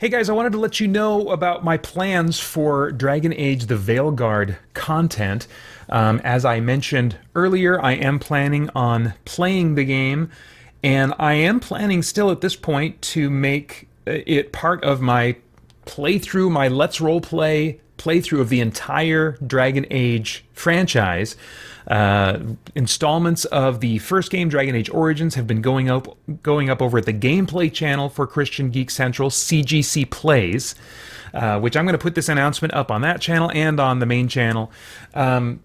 Hey guys, I wanted to let you know about my plans for Dragon Age the Veilguard content. As I mentioned earlier, I am planning on playing the game, and I am planning still at this point to make it part of my playthrough, my Let's Roleplay playthrough of the entire Dragon Age franchise. Installments of the first game, Dragon Age Origins, have been going up over at the gameplay channel for Christian Geek Central, CGC Plays, which I'm going to put this announcement up on that channel and on the main channel. Those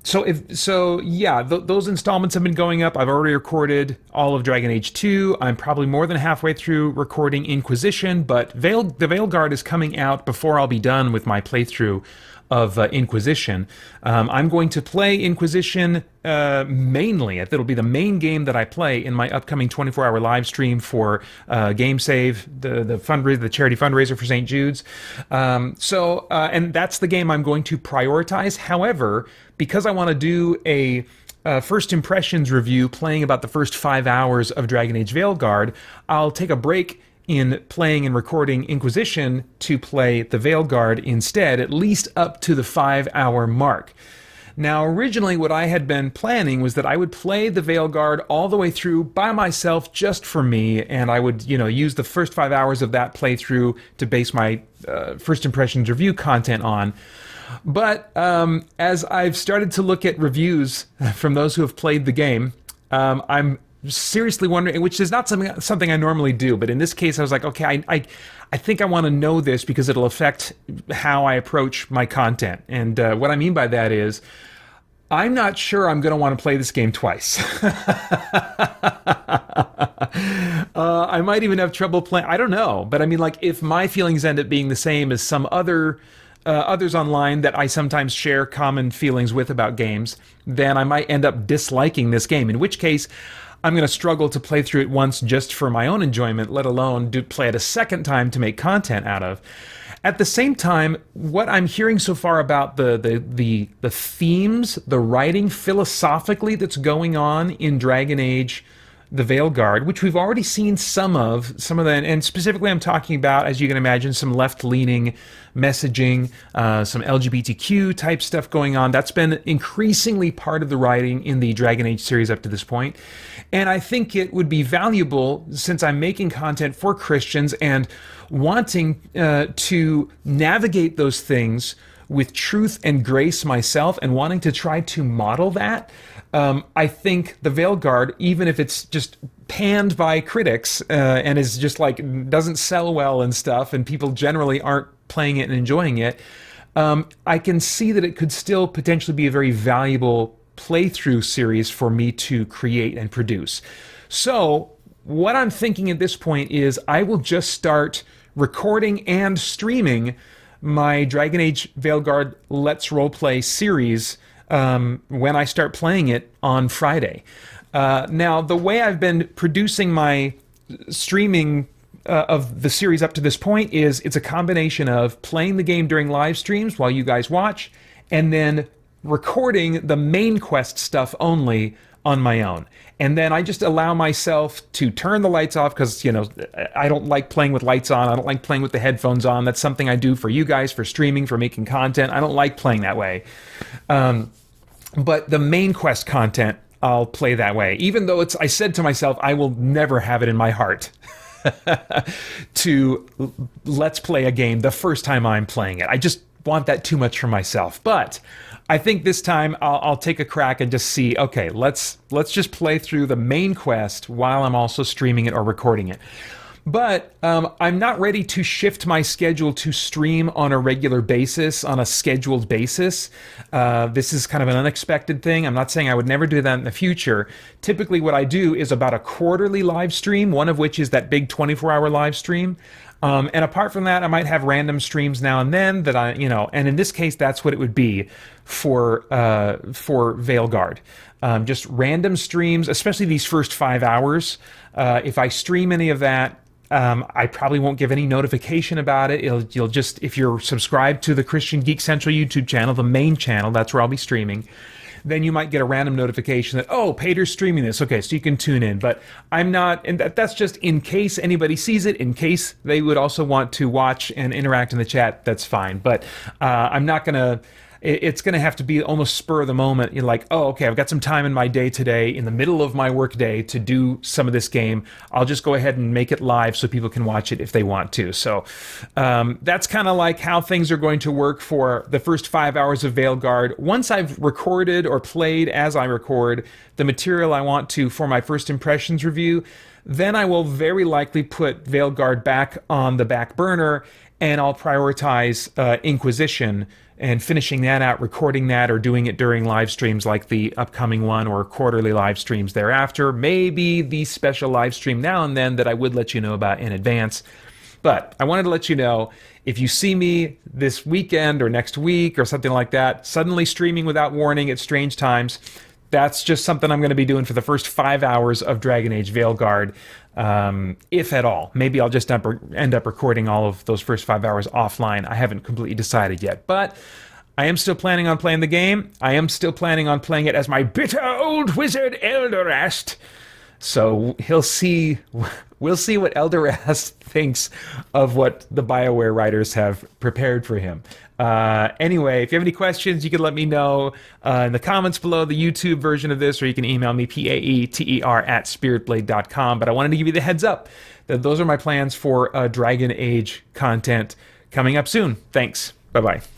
installments have been going up. I've already recorded all of Dragon Age 2. I'm probably more than halfway through recording Inquisition, but the Veilguard is coming out before I'll be done with my playthrough of Inquisition. I'm going to play Inquisition mainly. It'll be the main game that I play in my upcoming 24-hour live stream for Game Save, the charity fundraiser for St. Jude's. And that's the game I'm going to prioritize. However, because I want to do a first impressions review playing about the first 5 hours of Dragon Age Veilguard, I'll take a break in playing and recording Inquisition to play the Veilguard instead, at least up to the 5-hour mark. Now, originally what I had been planning was that I would play the Veilguard all the way through by myself, just for me, and I would, use the first 5 hours of that playthrough to base my first impressions review content on. But as I've started to look at reviews from those who have played the game, I'm seriously wondering, which is not something I normally do, but in this case I was like, okay, I think I want to know this because it'll affect how I approach my content. And what I mean by that is, I'm not sure I'm going to want to play this game twice. I might even have trouble playing, I don't know, but I mean, like, if my feelings end up being the same as some others online that I sometimes share common feelings with about games, then I might end up disliking this game, in which case I'm going to struggle to play through it once just for my own enjoyment, let alone play it a second time to make content out of. At the same time, what I'm hearing so far about the themes, the writing philosophically that's going on in Dragon Age the Veilguard, which we've already seen some of that, and specifically I'm talking about, as you can imagine, some left-leaning messaging, some LGBTQ type stuff going on. That's been increasingly part of the writing in the Dragon Age series up to this point. And I think it would be valuable, since I'm making content for Christians and wanting to navigate those things with truth and grace myself, and wanting to try to model that. I think the Veilguard, even if it's just panned by critics and is just like doesn't sell well and stuff, and people generally aren't playing it and enjoying it, I can see that it could still potentially be a very valuable playthrough series for me to create and produce. So what I'm thinking at this point is I will just start recording and streaming my Dragon Age Veilguard Let's Roleplay series when I start playing it on Friday. Now, the way I've been producing my streaming of the series up to this point is it's a combination of playing the game during live streams while you guys watch, and then recording the main quest stuff only on my own. And then I just allow myself to turn the lights off because, I don't like playing with lights on. I don't like playing with the headphones on. That's something I do for you guys, for streaming, for making content. I don't like playing that way. But the main quest content, I'll play that way. Even though I said to myself, I will never have it in my heart to let's play a game the first time I'm playing it. I just want that too much for myself. But I think this time I'll take a crack and just see, okay, let's just play through the main quest while I'm also streaming it or recording it. But I'm not ready to shift my schedule to stream on a regular basis, on a scheduled basis. This is kind of an unexpected thing. I'm not saying I would never do that in the future. Typically what I do is about a quarterly live stream, one of which is that big 24-hour live stream. And apart from that, I might have random streams now and then that and in this case, that's what it would be for Veilguard. Just random streams, especially these first 5 hours. If I stream any of that, I probably won't give any notification about it. You'll just, if you're subscribed to the Christian Geek Central YouTube channel, the main channel, that's where I'll be streaming, then you might get a random notification that, oh, Pater's streaming this. Okay, so you can tune in. But I'm not, and that's just in case anybody sees it, in case they would also want to watch and interact in the chat, that's fine. But I'm not going to, it's going to have to be almost spur of the moment. You're like, oh, okay, I've got some time in my day today, in the middle of my work day, to do some of this game. I'll just go ahead and make it live so people can watch it if they want to. So that's kind of like how things are going to work for the first 5 hours of Veilguard. Once I've recorded or played as I record the material I want to for my first impressions review, then I will very likely put Veilguard back on the back burner, and I'll prioritize Inquisition and finishing that out, recording that, or doing it during live streams like the upcoming one, or quarterly live streams thereafter. Maybe the special live stream now and then that I would let you know about in advance. But I wanted to let you know, if you see me this weekend or next week or something like that, suddenly streaming without warning at strange times, that's just something I'm going to be doing for the first 5 hours of Dragon Age Veilguard, if at all. Maybe I'll just end up recording all of those first 5 hours offline. I haven't completely decided yet, but I am still planning on playing the game. I am still planning on playing it as my bitter old wizard Elderast. So we'll see what Elderast thinks of what the Bioware writers have prepared for him. Anyway, if you have any questions, you can let me know in the comments below, the YouTube version of this, or you can email me, paeter@spiritblade.com. But I wanted to give you the heads up that those are my plans for Dragon Age content coming up soon. Thanks. Bye-bye.